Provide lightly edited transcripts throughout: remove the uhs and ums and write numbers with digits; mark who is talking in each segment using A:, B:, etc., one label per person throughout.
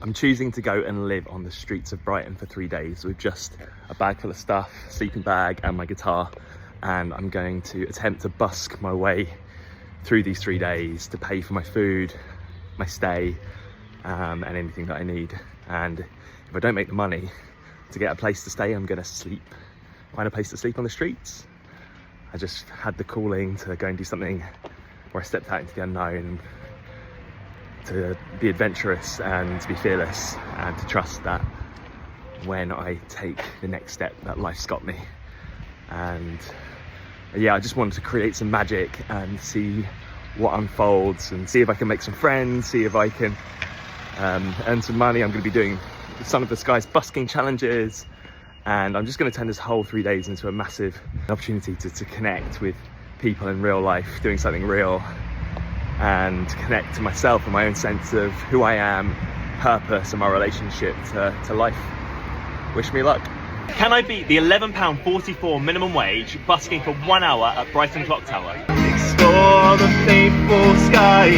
A: I'm choosing to go and live on the streets of Brighton for 3 days with just a bag full of stuff, sleeping bag and my guitar. And I'm going to attempt to busk my way through these 3 days to pay for my food, my stay, and anything that I need. And if I don't make the money to get a place to stay, I'm gonna find a place to sleep on the streets. I just had the calling to go and do something where I stepped out into the unknown, to be adventurous and to be fearless, and to trust that when I take the next step that life's got me. And yeah, I just wanted to create some magic and see what unfolds, and see if I can make some friends, see if I can earn some money. I'm going to be doing some of the Sky's busking challenges, and I'm just going to turn this whole 3 days into a massive opportunity to connect with people in real life, doing something real, and connect to myself and my own sense of who I am, purpose, and my relationship to life. Wish me luck.
B: Can I beat the £11.44 minimum wage busking for 1 hour at Brighton Clock Tower? Explore the fateful sky,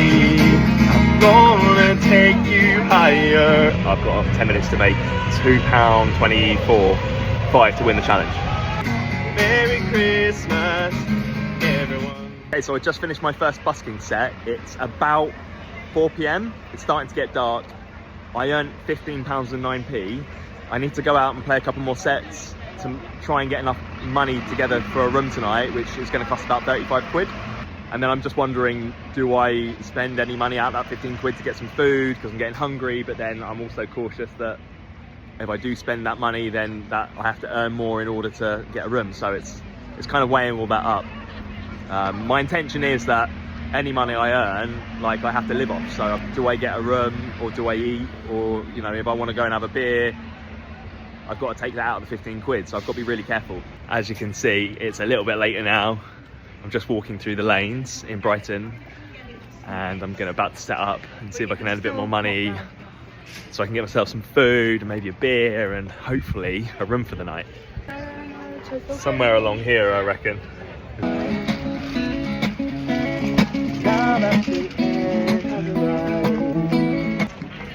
B: I'm gonna take you higher. I've got 10 minutes to make £2.24 to win the challenge. Merry Christmas, everyone.
A: Okay, so I just finished my first busking set. It's about 4 p.m. It's starting to get dark. I earned £15.09. I need to go out and play a couple more sets to try and get enough money together for a room tonight, which is going to cost about 35 quid. And then I'm just wondering, do I spend any money out of that 15 quid to get some food because I'm getting hungry? But then I'm also cautious that if I do spend that money, then that I have to earn more in order to get a room. So it's kind of weighing all that up. My intention is that any money I earn, like, I have to live off. So do I get a room, or do I eat? Or, you know, if I want to go and have a beer, I've got to take that out of the 15 quid, so I've got to be really careful. As you can see, it's a little bit later now. I'm just walking through the lanes in Brighton, and I'm about to set up and see if I can earn a bit more money so I can get myself some food, maybe a beer, and hopefully a room for the night. Somewhere along here, I reckon.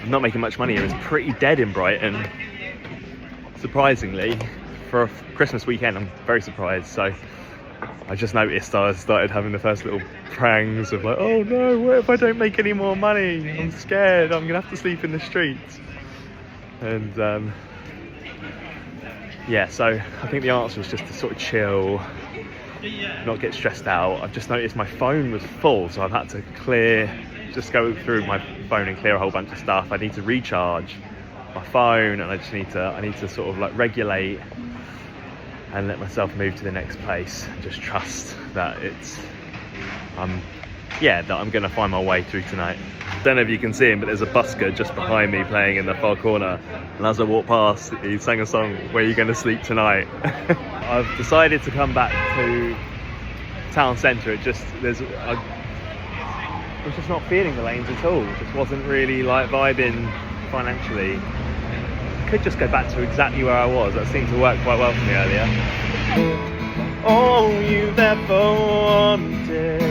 A: I'm not making much money here. It's pretty dead in Brighton. Surprisingly, for a Christmas weekend, I'm very surprised. So I just noticed I started having the first little prangs of like, oh no, what if I don't make any more money? I'm scared, I'm gonna have to sleep in the streets. And yeah, so I think the answer was just to sort of chill, not get stressed out. I've just noticed my phone was full, so I've had to just go through my phone and clear a whole bunch of stuff. I need to recharge my phone, and I need to sort of like regulate and let myself move to the next place, and just trust that I'm gonna find my way through tonight. Don't know if you can see him, but there's a busker just behind me playing in the far corner, and as I walked past, he sang a song, "Where You Gonna Sleep Tonight?" I've decided to come back to town centre. I was just not feeling the lanes at all. Just wasn't really like vibing financially. Could just go back to exactly where I was. That seemed to work quite well for me earlier.
B: All you've ever wanted,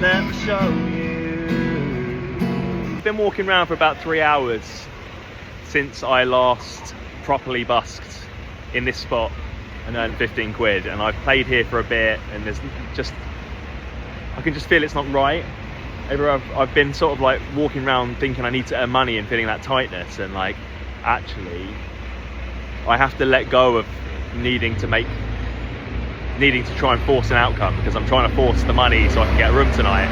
B: let me show you.
A: I've been walking around for about 3 hours since I last properly busked in this spot and earned 15 quid, and I've played here for a bit, and I can just feel it's not right. I've been sort of like walking around thinking I need to earn money and feeling that tightness, and like, actually I have to let go of needing to try and force an outcome, because I'm trying to force the money so I can get a room tonight.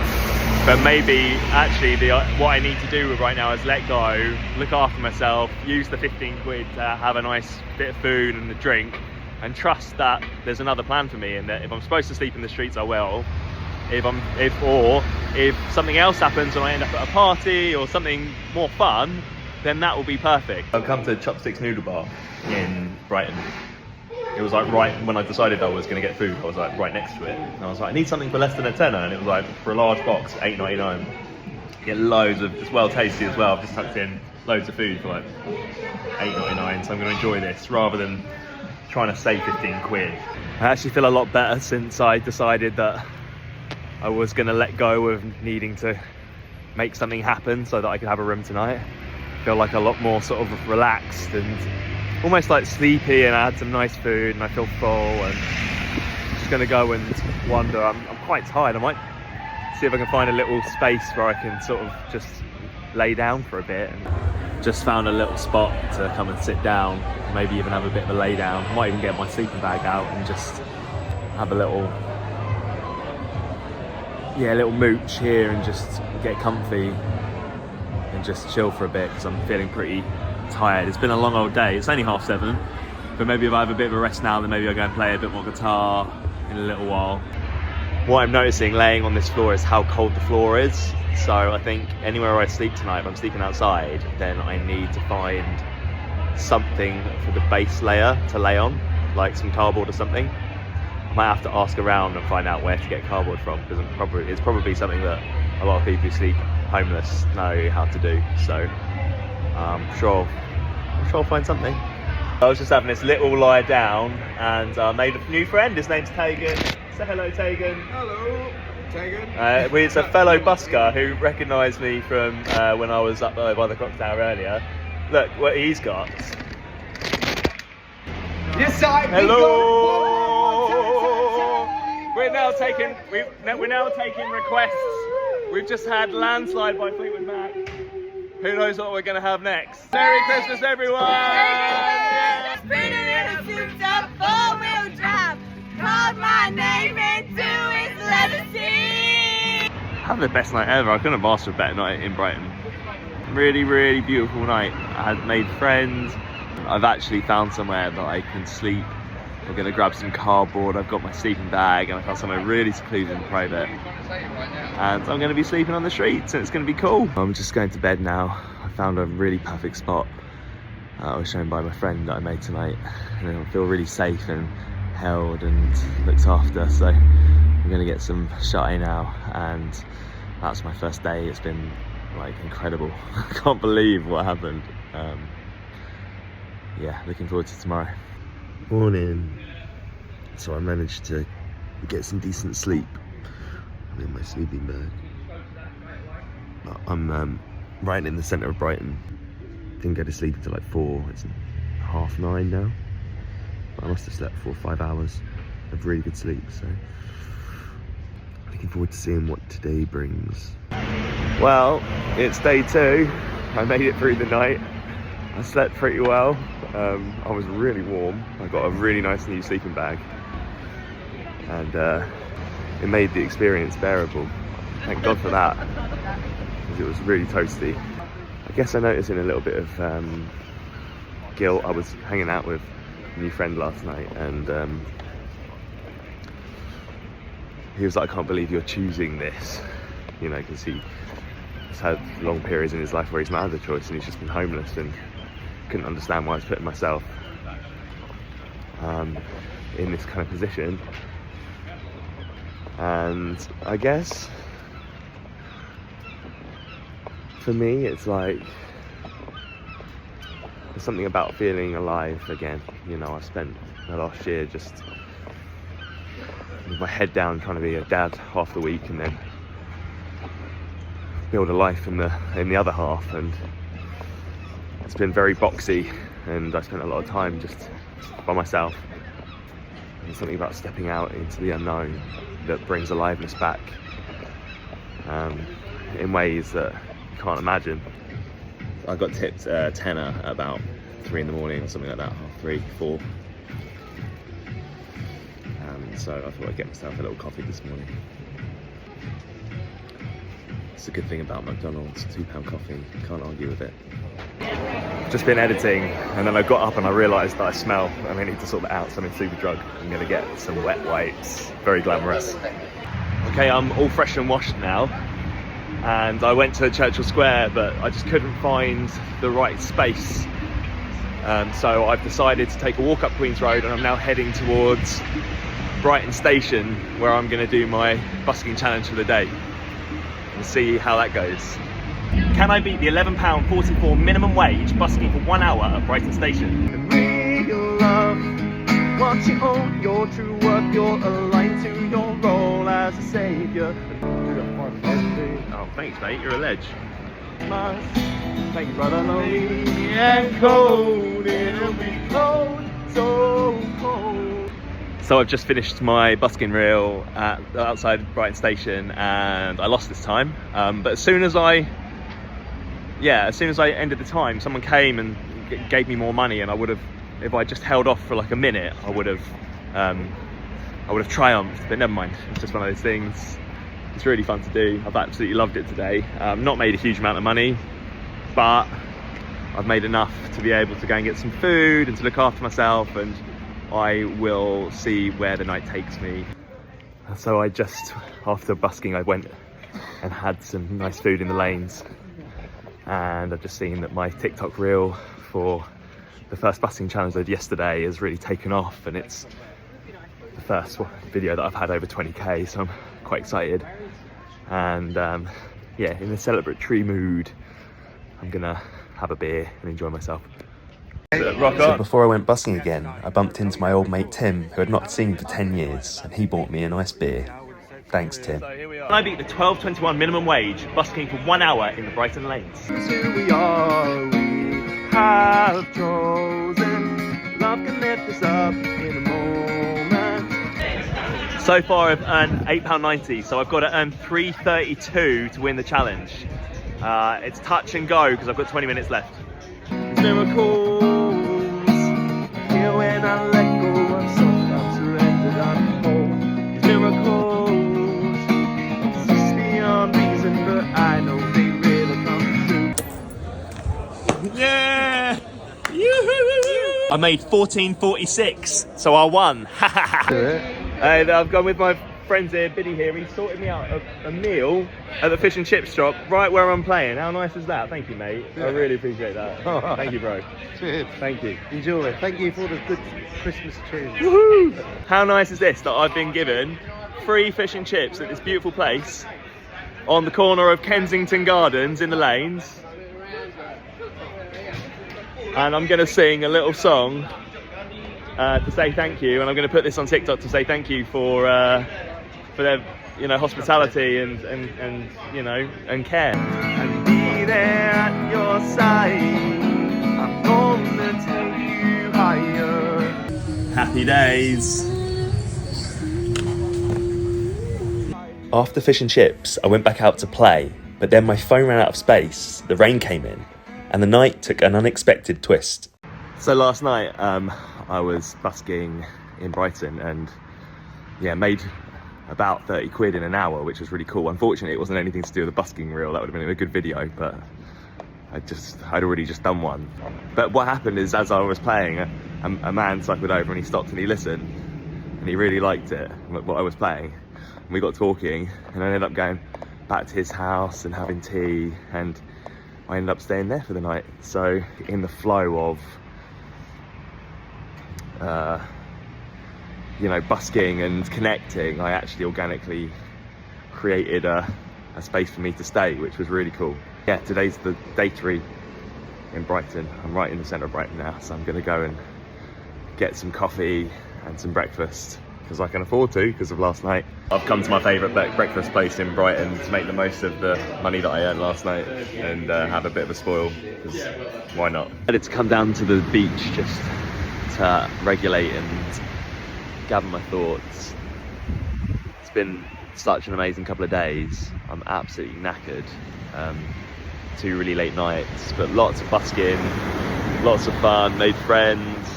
A: But maybe actually what I need to do right now is let go, look after myself, use the 15 quid to have a nice bit of food and a drink, and trust that there's another plan for me, and that if I'm supposed to sleep in the streets, I will. If something else happens and I end up at a party or something more fun, then that will be perfect.
B: I've come to Chopsticks Noodle Bar in Brighton. It was like right when I decided I was going to get food, I was like right next to it. And I was like, I need something for less than a tenner, and it was like, for a large box, £8.99. You get loads of, it's well tasty as well. I've just tucked in loads of food for like £8.99, so I'm going to enjoy this rather than trying to save 15 quid.
A: I actually feel a lot better since I decided that I was going to let go of needing to make something happen so that I could have a room tonight. Feel like a lot more sort of relaxed and almost like sleepy, and I had some nice food and I feel full, and just gonna go and wander. I'm quite tired. I might see if I can find a little space where I can sort of just lay down for a bit. And just found a little spot to come and sit down, maybe even have a bit of a lay down. I might even get my sleeping bag out and just have a little mooch here and just get comfy and just chill for a bit, because I'm feeling pretty tired. It's been a long old day. It's only 7:30, but maybe if I have a bit of a rest now, then maybe I'll go and play a bit more guitar in a little while. What I'm noticing laying on this floor is how cold the floor is. So I think anywhere I sleep tonight, if I'm sleeping outside, then I need to find something for the base layer to lay on, like some cardboard or something. I might have to ask around and find out where to get cardboard from, because it's probably something that a lot of people who sleep homeless know how to do. So I'm sure I'll find something. I was just having this little lie down, and I made a new friend. His name's Tegan. Say hello, Tegan.
C: Hello, Tegan.
A: It's a fellow busker who recognised me from when I was up there by the clock tower earlier. Look what he's got.
C: Yes, sir.
A: Hello. We're now taking requests. We've just had Landslide by Fleetwood Mac. Who knows what we're going to have next? Merry Christmas, everyone!
D: Four-wheel drive. Called my name into his leather seat.
A: Having the best night ever. I couldn't have asked for a better night in Brighton. Really, really beautiful night. I had made friends. I've actually found somewhere that I can sleep. I'm going to grab some cardboard. I've got my sleeping bag, and I found somewhere really secluded and private. And I'm going to be sleeping on the streets, and it's going to be cool. I'm just going to bed now. I found a really perfect spot. I was shown by my friend that I made tonight, and I feel really safe and held and looked after. So I'm going to get some shut-eye now, and that's my first day. It's been like incredible. I can't believe what happened. Yeah, looking forward to tomorrow. Morning. So I managed to get some decent sleep. I'm in my sleeping bag. I'm right in the centre of Brighton. Didn't go to sleep until like 4. It's 9:30 now. But I must have slept 4 or 5 hours of really good sleep. So looking forward to seeing what today brings. Well, it's day 2. I made it through the night. I slept pretty well. I was really warm. I got a really nice new sleeping bag, and it made the experience bearable. Thank God for that, because it was really toasty. I guess I noticed in a little bit of guilt. I was hanging out with a new friend last night, and he was like, I can't believe you're choosing this, you know, because he's had long periods in his life where he's not had the choice, and he's just been homeless and couldn't understand why I was putting myself in this kind of position. And I guess for me, it's like there's something about feeling alive again. You know, I spent the last year just with my head down trying to be a dad half the week, and then build a life in the other half, and it's been very boxy, and I spent a lot of time just by myself. There's something about stepping out into the unknown that brings aliveness back in ways that you can't imagine. I got tipped a tenner at about 3 in the morning or something like that, 3:30, 4. So I thought I'd get myself a little coffee this morning. It's a good thing about McDonald's, £2 coffee, can't argue with it. Just been editing, and then I got up and I realised that I smell and I need to sort that out, so I'm in Superdrug. I'm going to get some wet wipes, very glamorous. Okay, I'm all fresh and washed now, and I went to Churchill Square, but I just couldn't find the right space. So I've decided to take a walk up Queen's Road, and I'm now heading towards Brighton Station, where I'm going to do my busking challenge for the day and see how that goes. Can I beat the £11.44 minimum wage busking for 1 hour at Brighton Station? Real love, what you own, your true worth, you're aligned to your role as a saviour. Oh, thanks, mate. You're a ledge.
C: Thank you, brother.
A: And cold, it'll be cold, so cold. So I've just finished my busking reel outside Brighton Station, and I lost this time. But as soon as I ended the time, someone came and gave me more money, and I would have, if I just held off for like a minute, I would have triumphed. But never mind. It's just one of those things. It's really fun to do. I've absolutely loved it today. Not made a huge amount of money, but I've made enough to be able to go and get some food and to look after myself, and I will see where the night takes me. So I just, after busking, I went and had some nice food in the lanes, and I've just seen that my TikTok reel for the first busking challenge I did yesterday has really taken off, and it's the first video that I've had over 20k, so I'm quite excited. And yeah, in a celebratory mood, I'm gonna have a beer and enjoy myself.
E: So before I went busking again, I bumped into my old mate Tim, who I'd not seen for 10 years, and he bought me a nice beer. Thanks, Tim.
A: Can I beat the £12.21 minimum wage busking for 1 hour in the Brighton lanes?
C: Who we are, we have chosen. Love can lift us up in a moment.
A: So far I've earned £8.90, so I've got to earn £3.32 to win the challenge. It's touch and go because I've got 20 minutes left.
C: Miracles, here when I let go of something I'm surrendered, I'm whole. Miracles, exist beyond reason, but I know they really come true.
A: Yeah! I made 14.46, so I won. And I've gone with my friends here, Biddy here. He sorted me out a meal at the fish and chip shop right where I'm playing. How nice is that? Thank you, mate. I really appreciate that. Thank you, bro.
C: Cheers.
A: Thank you.
C: Enjoy. Thank you for the good Christmas tunes.
A: Woohoo! How nice is this that I've been given free fish and chips at this beautiful place on the corner of Kensington Gardens in the lanes. And I'm going to sing a little song to say thank you, and I'm going to put this on TikTok to say thank you for their, you know, hospitality and you know, and care.
C: And be there at your side. I'm gonna take you higher.
A: Happy days.
E: After fish and chips, I went back out to play, but then my phone ran out of space, the rain came in, and the night took an unexpected twist.
A: So last night I was busking in Brighton, and yeah, made about 30 quid in an hour, which was really cool. Unfortunately, it wasn't anything to do with the busking reel. That would have been a good video, but I'd already just done one. But what happened is, as I was playing, a man cycled over and he stopped and he listened, and he really liked it, what I was playing. And we got talking, and I ended up going back to his house and having tea, and I ended up staying there for the night. So in the flow of you know, busking and connecting, I actually organically created a space for me to stay, which was really cool. Yeah, today's the day 3 in Brighton. I'm right in the centre of Brighton now, so I'm gonna go and get some coffee and some breakfast, because I can afford to because of last night. I've come to my favourite breakfast place in Brighton to make the most of the money that I earned last night and have a bit of a spoil, because why not? I decided to come down to the beach just to regulate and gather my thoughts. It's been such an amazing couple of days. I'm absolutely knackered. 2 really late nights, but lots of busking, lots of fun, made friends,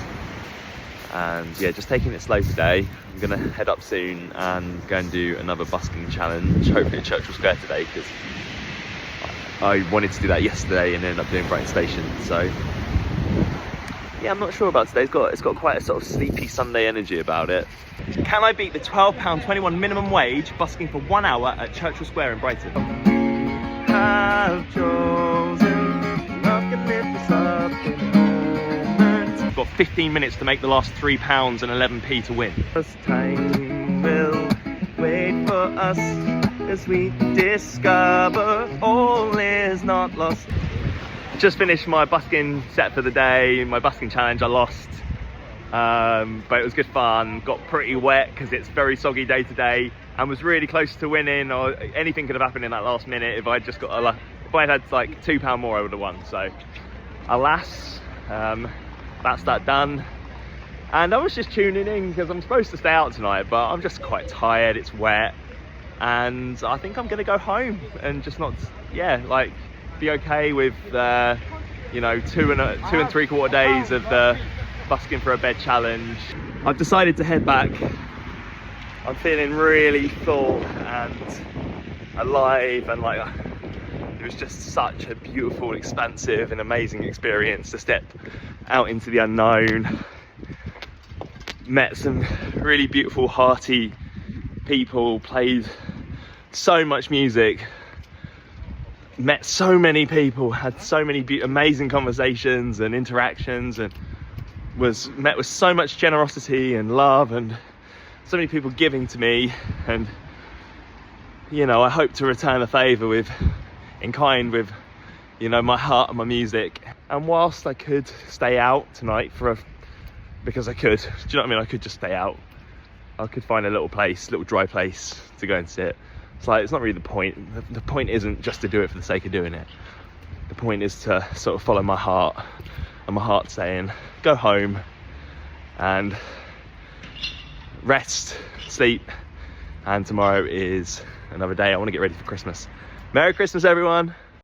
A: and yeah, just taking it slow today. I'm gonna head up soon and go and do another busking challenge, hopefully at Churchill Square today, because I wanted to do that yesterday and ended up doing Brighton Station. So yeah, I'm not sure about today. It's got quite a sort of sleepy Sunday energy about it. Can I beat the £12.21 minimum wage busking for 1 hour at Churchill Square in Brighton?
C: Have chosen. Love can lift us up in a moment.
A: I've got 15 minutes to make the last £3 and 11p to win.
C: First time will wait for us as we discover all is not lost.
A: Just finished my busking set for the day, my busking challenge. I lost, but it was good fun. Got pretty wet because it's a very soggy day today. and was really close to winning, or anything could have happened in that last minute. If I'd just got if I'd had like £2 more, I would have won. So alas, that's that done. And I was just tuning in because I'm supposed to stay out tonight, but I'm just quite tired. It's wet, and I think I'm gonna go home and just not, like, be okay with you know, 2 and 3/4 days of the Busking for a Bed challenge. I've decided to head back. I'm feeling really full and alive, and like, it was just such a beautiful, expansive and amazing experience to step out into the unknown. Met some really beautiful, hearty people, played so much music, met so many people, had so many amazing conversations and interactions, and was met with so much generosity and love, and so many people giving to me. And you know, I hope to return the favour in kind with, you know, my heart and my music. And whilst I could stay out tonight because I could, do you know what I mean? I could just stay out. I could find a little dry place to go and sit. It's like, it's not really the point. The point isn't just to do it for the sake of doing it. The point is to sort of follow my heart, and my heart saying, go home and rest, sleep, and tomorrow is another day. I want to get ready for Christmas. Merry Christmas, everyone.